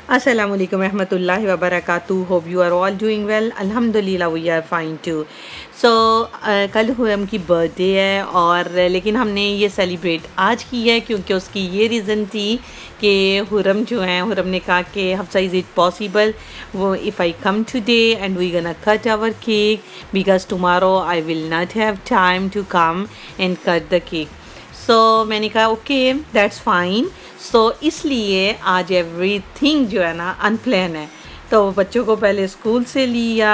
Assalamualaikum warahmatullahi wabarakatuh. Hope you are all doing well. Alhamdulillah we are fine too. So कल हुरम की birthday है और लेकिन हमने ये सेलिब्रेट आज की है क्योंकि उसकी ये रीज़न थी कि हुरम जो है हुरम ने कहा कि हफ्सा इज़ इट पॉसिबल वो if I come today and we gonna cut our cake because tomorrow I will not have time to come and cut the cake. So मैंने कहा ओके दैट्स फाइन. सो इसलिए आज एवरीथिंग जो है ना unplanned है. तो बच्चों को पहले स्कूल से लिया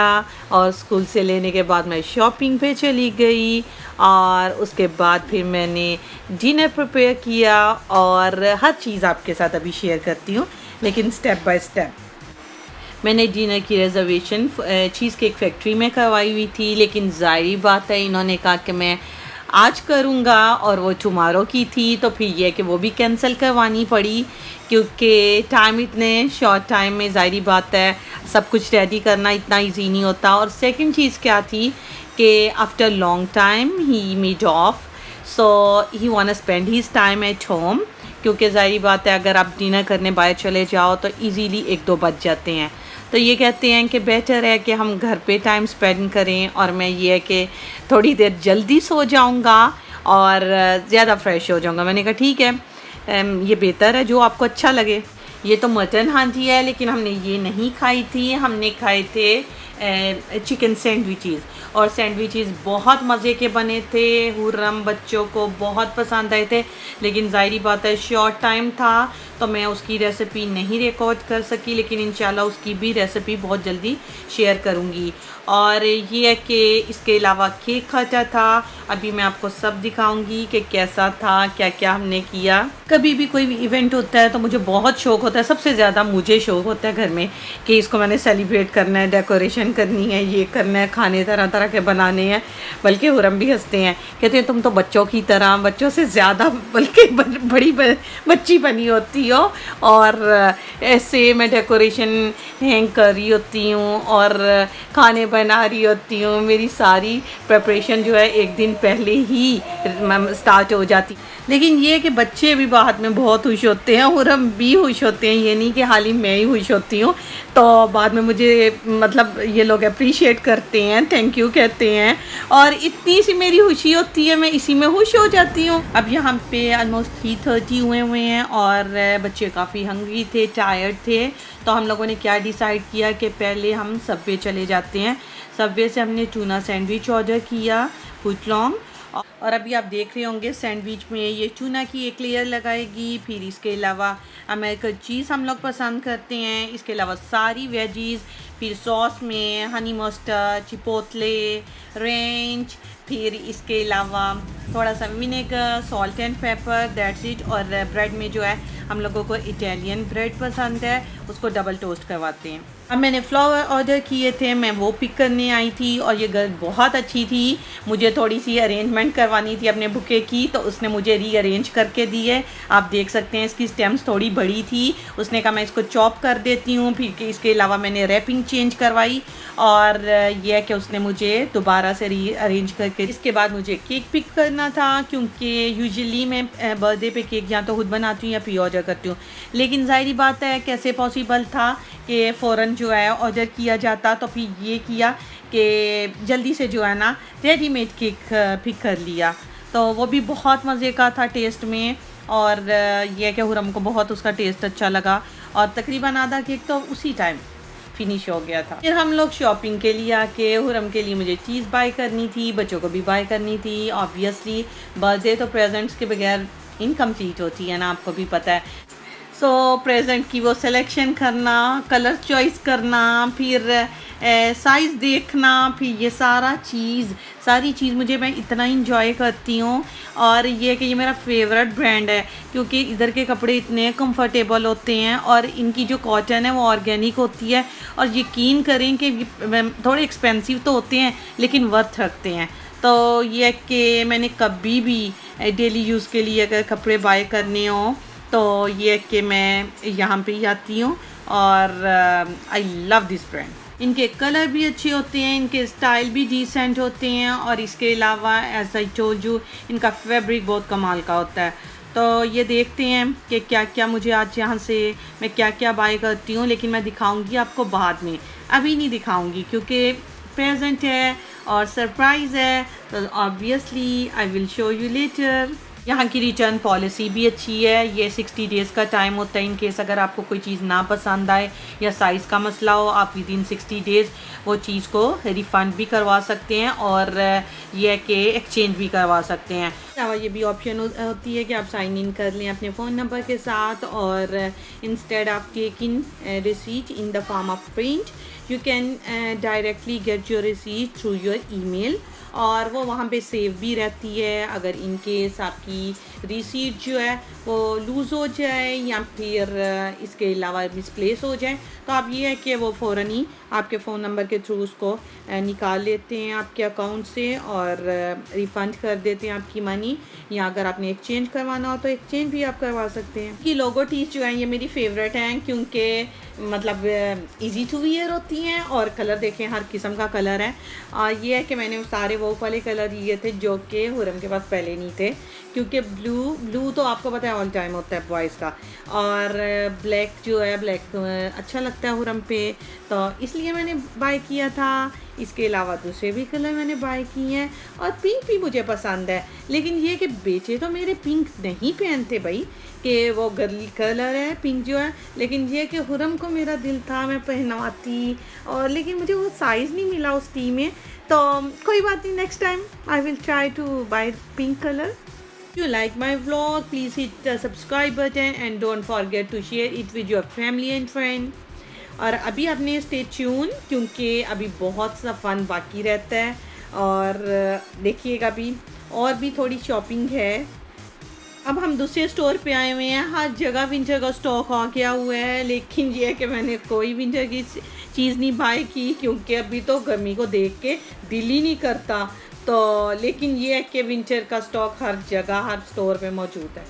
और स्कूल से लेने के बाद मैं शॉपिंग पे चली गई और उसके बाद फिर मैंने डिनर प्रिपेयर किया और हर चीज़ आपके साथ अभी शेयर करती हूँ लेकिन स्टेप बाय स्टेप. मैंने डिनर की रिज़र्वेशन चीज़ केक फैक्ट्री में करवाई हुई थी लेकिन ज़ाहिर बात है इन्होंने कहा कि मैं आज करूँगा और वो टुमारो की थी तो फिर यह कि वो भी कैंसिल करवानी पड़ी क्योंकि टाइम इतने शॉर्ट टाइम में ज़ाहिर बात है सब कुछ रेडी करना इतना इजी नहीं होता. और सेकंड चीज़ क्या थी कि after long time he mead of so he want spend his time at home क्योंकि ज़ाहिर बात है अगर आप डिनर करने बाहर चले जाओ तो इजीली 1-2 बज जाते हैं. तो ये कहते हैं कि बेटर है कि हम घर पे टाइम स्पेंड करें और मैं ये है कि थोड़ी देर जल्दी सो जाऊंगा और ज़्यादा फ्रेश हो जाऊंगा. मैंने कहा ठीक है ये बेहतर है जो आपको अच्छा लगे. ये तो मटन हांडी है लेकिन हमने ये नहीं खाई थी. हमने खाए थे चिकन सैंडविचेस और सैंडविचेस बहुत मज़े के बने थे. हुर्रम बच्चों को बहुत पसंद आए थे लेकिन ज़ाहिर बात है शॉर्ट टाइम था तो मैं उसकी रेसिपी नहीं रिकॉर्ड कर सकी लेकिन इंशाल्लाह उसकी भी रेसिपी बहुत जल्दी शेयर करूँगी. और ये है कि इसके अलावा केक काटा था. अभी मैं आपको सब दिखाऊंगी कि कैसा था क्या क्या हमने किया. कभी भी कोई इवेंट होता है तो मुझे बहुत शौक़ होता है. सबसे ज़्यादा मुझे शौक़ होता है घर में कि इसको मैंने सेलिब्रेट करना है डेकोरेशन करनी है ये करना है खाने तरह तरह के बनाने हैं. बल्कि हुरम भी हंसते हैं कहते हैं तुम तो बच्चों की तरह बच्चों से ज़्यादा बल्कि बड़ी बच्ची बनी होती हो और ऐसे मैं डेकोरेशन हैंग कर रही होती हूँ और खाने बना रही होती हूँ. मेरी सारी प्रिपरेशन जो है एक दिन पहले ही स्टार्ट हो जाती. लेकिन ये कि बच्चे भी बाद में बहुत खुश होते हैं और हम भी खुश होते हैं. ये नहीं कि हाली मैं ही खुश होती हूँ तो बाद में मुझे मतलब ये लोग अप्रिशिएट करते हैं थैंक यू कहते हैं और इतनी सी मेरी खुशी होती है मैं इसी में खुश हो जाती हूँ. अब यहाँ पे ऑलमोस्ट 3:30 हुए हैं और बच्चे काफ़ी हंग्री थे टायर्ड थे. तो हम लोगों ने क्या डिसाइड किया कि पहले हम सबवे चले जाते हैं. सबवे से हमने टूना सैंडविच ऑर्डर किया फुट लॉन्ग और अभी आप देख रहे होंगे सैंडविच में ये टूना की एक लेयर लगाएगी. फिर इसके अलावा अमेरिकन चीज़ हम लोग पसंद करते हैं. इसके अलावा सारी वेजीज़ फिर सॉस में हनी मस्टर्ड चिपोटले रेंज फिर इसके अलावा थोड़ा सा vinegar salt and paper that's it. और ब्रेड में जो है हम लोगों को इटालियन ब्रेड पसंद है उसको डबल टोस्ट करवाते हैं. अब मैंने फ्लावर ऑर्डर किए थे मैं वो पिक करने आई थी और ये गर्ल बहुत अच्छी थी. मुझे थोड़ी सी अरेंजमेंट करवानी थी अपने बुके की तो उसने मुझे रीअरेंज करके दी है. आप देख सकते हैं इसकी स्टेम्स थोड़ी बड़ी थी. उसने कहा मैं इसको चॉप कर देती हूँ. फिर इसके अलावा मैंने रैपिंग चेंज करवाई और यह कि उसने मुझे दोबारा से रीअरेंज करके इसके बाद मुझे केक पिक करना था क्योंकि यूजुअली मैं बर्थडे पे केक या तो खुद बनाती हूँ या प्री ऑर्डर करती हूँ. लेकिन ज़ाहिर बात है कैसे पॉसिबल था कि फ़ौरन जो है ऑर्डर किया जाता तो फिर ये किया कि जल्दी से जो है ना रेडीमेड केक पिक कर लिया. तो वो भी बहुत मज़े का था टेस्ट में और यह कि हुरम को बहुत उसका टेस्ट अच्छा लगा और तकरीबन आधा केक तो उसी टाइम फिनिश हो गया था. फिर हम लोग शॉपिंग के लिए आके हुरम के लिए मुझे चीज़ बाय करनी थी बच्चों को भी बाय करनी थी. ऑब्वियसली बर्थडे तो प्रेजेंट्स के बगैर इनकम्प्लीट होती है ना आपको भी पता है. सो प्रेजेंट की वो सिलेक्शन करना कलर चॉइस करना फिर साइज़ देखना फिर ये सारी चीज़ मुझे मैं इतना इंजॉय करती हूँ. और ये कि ये मेरा फेवरेट ब्रांड है क्योंकि इधर के कपड़े इतने कंफर्टेबल होते हैं और इनकी जो कॉटन है वो ऑर्गेनिक होती है और यकीन करें कि थोड़े एक्सपेंसिव तो होते हैं लेकिन वर्थ रखते हैं. तो ये कि मैंने कभी भी डेली यूज़ के लिए अगर कपड़े बाय करने हों तो ये कि मैं यहाँ पे ही आती हूँ और आई लव दिस ब्रांड. इनके कलर भी अच्छे होते हैं इनके स्टाइल भी डिसेंट होते हैं और इसके अलावा एज आई टोल्ड यू इनका फैब्रिक बहुत कमाल का होता है. तो ये देखते हैं कि क्या क्या मुझे आज यहाँ से मैं क्या क्या बाय करती हूँ, लेकिन मैं दिखाऊंगी आपको बाद में, अभी नहीं दिखाऊंगी क्योंकि प्रेजेंट है और सरप्राइज़ है, तो obviously I will show you later. यहाँ की रिटर्न पॉलिसी भी अच्छी है, ये 60 डेज़ का टाइम होता है इन केस अगर आपको कोई चीज़ ना पसंद आए या साइज़ का मसला हो, आप विद इन 60 डेज़ वो चीज़ को रिफ़ंड भी करवा सकते हैं और ये है कि एक्सचेंज भी करवा सकते हैं। ये भी ऑप्शन होती है कि आप साइन इन कर लें अपने फ़ोन नंबर के साथ और instead of taking receipt in the form of print you can directly get your receipt through your email, और वो वहाँ पे सेव भी रहती है। अगर इन केस आपकी रिसीट जो है वो लूज़ हो जाए या फिर इसके अलावा मिसप्लेस हो जाए, तो आप ये है कि वो फ़ौरन ही आपके फ़ोन नंबर के थ्रू उसको निकाल लेते हैं आपके अकाउंट से और रिफ़ंड कर देते हैं आपकी मनी, या अगर आपने एक्सचेंज करवाना हो तो एक्सचेंज भी आप करवा सकते हैं। ये लोगो टीज जो है ये मेरी फेवरेट हैं क्योंकि मतलब इजी टू वियर होती हैं और कलर देखें हर किस्म का कलर है। ये है कि मैंने सारे वो वाले कलर लिए थे जो कि हुरम के पास पहले नहीं थे, क्योंकि ब्लू तो आपको पता है ऑल टाइम होता है बॉयज़ का, और ब्लैक जो है ब्लैक अच्छा लगता है हुरम पे, तो इसलिए मैंने बाय किया था। इसके अलावा दूसरे भी कलर मैंने बाय किए हैं और पिंक भी मुझे पसंद है, लेकिन ये कि बेचे तो मेरे पिंक नहीं पहनते भाई, कि वो गर्ल कलर है पिंक जो है, लेकिन ये कि हुरम को मेरा दिल था मैं पहनवाती, और लेकिन मुझे वो साइज़ नहीं मिला उस टी में, तो कोई बात नहीं, next time I will try to buy pink colour. If you like my vlog, please hit the subscribe button and don't forget to share it with your family and friend. और अभी आपने stay tune क्योंकि अभी बहुत सा fun बाकी रहता है, और देखिएगा अभी और भी थोड़ी शॉपिंग है। अब हम दूसरे स्टोर पे आए हुए हैं, हर जगह विंटर का स्टॉक आ गया हुआ है, लेकिन ये है कि मैंने कोई विंटर की चीज़ नहीं बाय की क्योंकि अभी तो गर्मी को देख के दिल ही नहीं करता, तो लेकिन ये है कि विंटर का स्टॉक हर जगह हर स्टोर पे मौजूद है।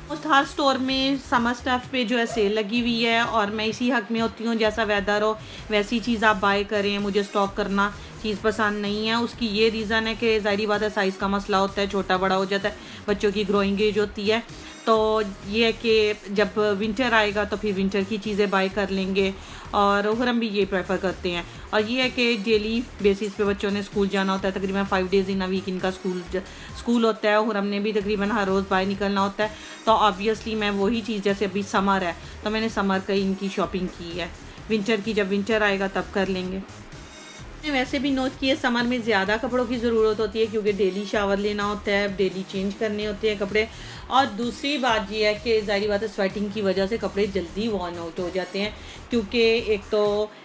मोस्ट हर स्टोर में समर स्टफ़ पे जो है सेल लगी हुई है, और मैं इसी हक में होती हूँ जैसा वेदर हो वैसी चीज़ आप बाय करें। मुझे स्टॉक करना चीज़ पसंद नहीं है, उसकी ये रीज़न है कि ज़ाहिर बात है साइज़ का मसला होता है, छोटा बड़ा हो जाता है, बच्चों की ग्रोइंग एज होती है, तो ये है कि जब विंटर आएगा तो फिर विंटर की चीज़ें बाय कर लेंगे, और हुरम भी ये प्रेफर करते हैं। और ये है कि डेली बेसिस पे बच्चों ने स्कूल जाना होता है, तकरीबन 5 डेज़ इन अ वीक इनका स्कूल होता है, हुरम ने भी तकरीबन हर रोज़ बाहर निकलना होता है, तो ऑब्वियसली मैं वही चीज़, जैसे अभी समर है तो मैंने समर का इनकी शॉपिंग की है, विंटर की जब विंटर आएगा तब कर लेंगे। मैंने वैसे भी नोट किया समर में ज़्यादा कपड़ों की ज़रूरत होती है क्योंकि डेली शावर लेना होता है, डेली चेंज करने होते हैं कपड़े, और दूसरी बात ये है कि ज़ाहिर बात है स्वेटिंग की वजह से कपड़े जल्दी वॉर्न आउट हो जाते हैं, क्योंकि एक तो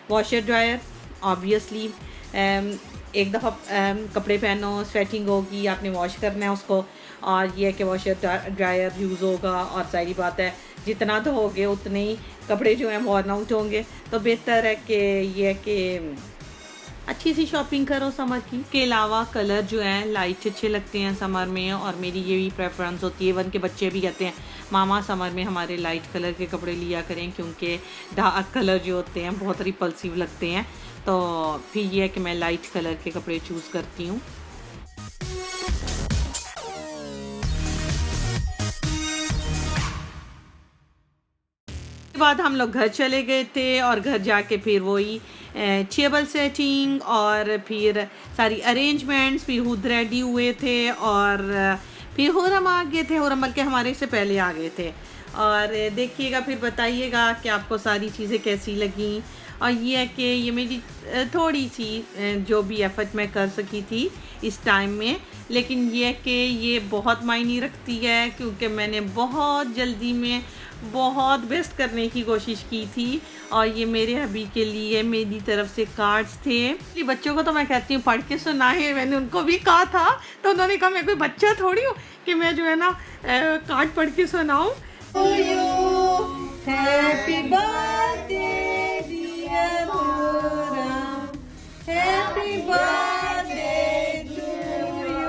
वॉशर ड्रायर ऑब्वियसली एक दफ़ा कपड़े पहनो स्वेटिंग होगी, आपने वॉश करना है उसको, और ये है कि वॉशर ड्रायर यूज़ होगा, और सारी बात है जितना तो होगे उतने ही कपड़े जो हैं वॉर्न आउट होंगे, तो बेहतर है कि ये है कि अच्छी सी शॉपिंग करो समर की। के अलावा कलर जो हैं लाइट अच्छे लगते हैं समर में, और मेरी ये भी प्रेफरेंस होती है, इवन के बच्चे भी कहते हैं मामा समर में हमारे लाइट कलर के कपड़े लिया करें क्योंकि डार्क कलर जो होते हैं बहुत रिपल्सिव लगते हैं, तो फिर ये है कि मैं लाइट कलर के कपड़े चूज़ करती हूँ। बाद हम लोग घर चले गए थे, और घर जाके फिर वही टेबल सेटिंग और फिर सारी अरेंजमेंट्स, फिर खुद रेडी हुए थे, और फिर हुरम आ गए थे, हुरम बल्कि हमारे से पहले आ गए थे, और देखिएगा फिर बताइएगा कि आपको सारी चीज़ें कैसी लगी। और ये है कि ये मेरी थोड़ी सी जो भी एफ़र्ट मैं कर सकी थी इस टाइम में, लेकिन ये है कि ये बहुत मायने रखती है क्योंकि मैंने बहुत जल्दी में बहुत बेस्ट करने की कोशिश की थी, और ये मेरे हबी के लिए मेरी तरफ से कार्ड्स थे। बच्चों को तो मैं कहती हूँ पढ़ के सुनाए, मैंने उनको भी कहा था, तो उन्होंने कहा मैं कोई बच्चा थोड़ी हूँ कि मैं जो है ना कार्ड पढ़ के सुनाऊँ। Happy birthday dear Hurram, happy birthday to you.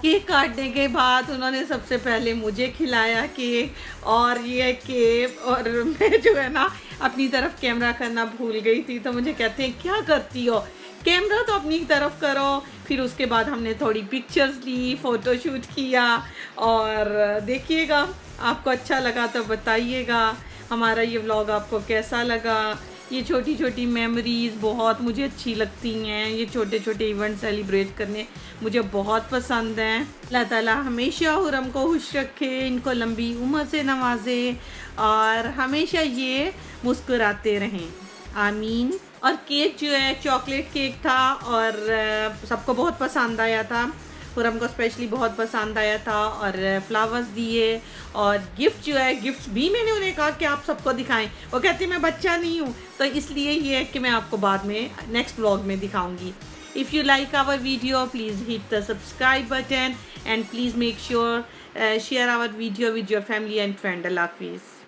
Cake काटने के बाद उन्होंने सबसे पहले मुझे खिलाया केक, और ये केक, और मैं जो है ना अपनी तरफ कैमरा करना भूल गई थी, तो मुझे कहते हैं क्या करती हो, कैमरा तो अपनी तरफ करो। फिर उसके बाद हमने थोड़ी पिक्चर्स ली, फ़ोटो शूट किया। और देखिएगा, आपको अच्छा लगा तो बताइएगा हमारा ये व्लॉग आपको कैसा लगा। ये छोटी छोटी मेमोरीज़ बहुत मुझे अच्छी लगती हैं। ये छोटे छोटे इवेंट सेलिब्रेट करने मुझे बहुत पसंद हैं। अल्लाह ताला हमेशा हुरम को खुश रखे, इनको लंबी उम्र से नवाजे और हमेशा ये मुस्कुराते रहें, आमीन। और केक जो है चॉकलेट केक था और सबको बहुत पसंद आया था। खुरम को स्पेशली बहुत पसंद आया था और फ्लावर्स दिए। और गिफ्ट जो है, गिफ्ट्स भी मैंने उन्हें कहा कि आप सबको दिखाएं। वो कहती मैं बच्चा नहीं हूँ, तो इसलिए ये है कि मैं आपको बाद में नेक्स्ट व्लॉग में दिखाऊंगी। If you like our video please hit the subscribe button and please make sure share our video with your family and friend. अल्लाह हाफिज़।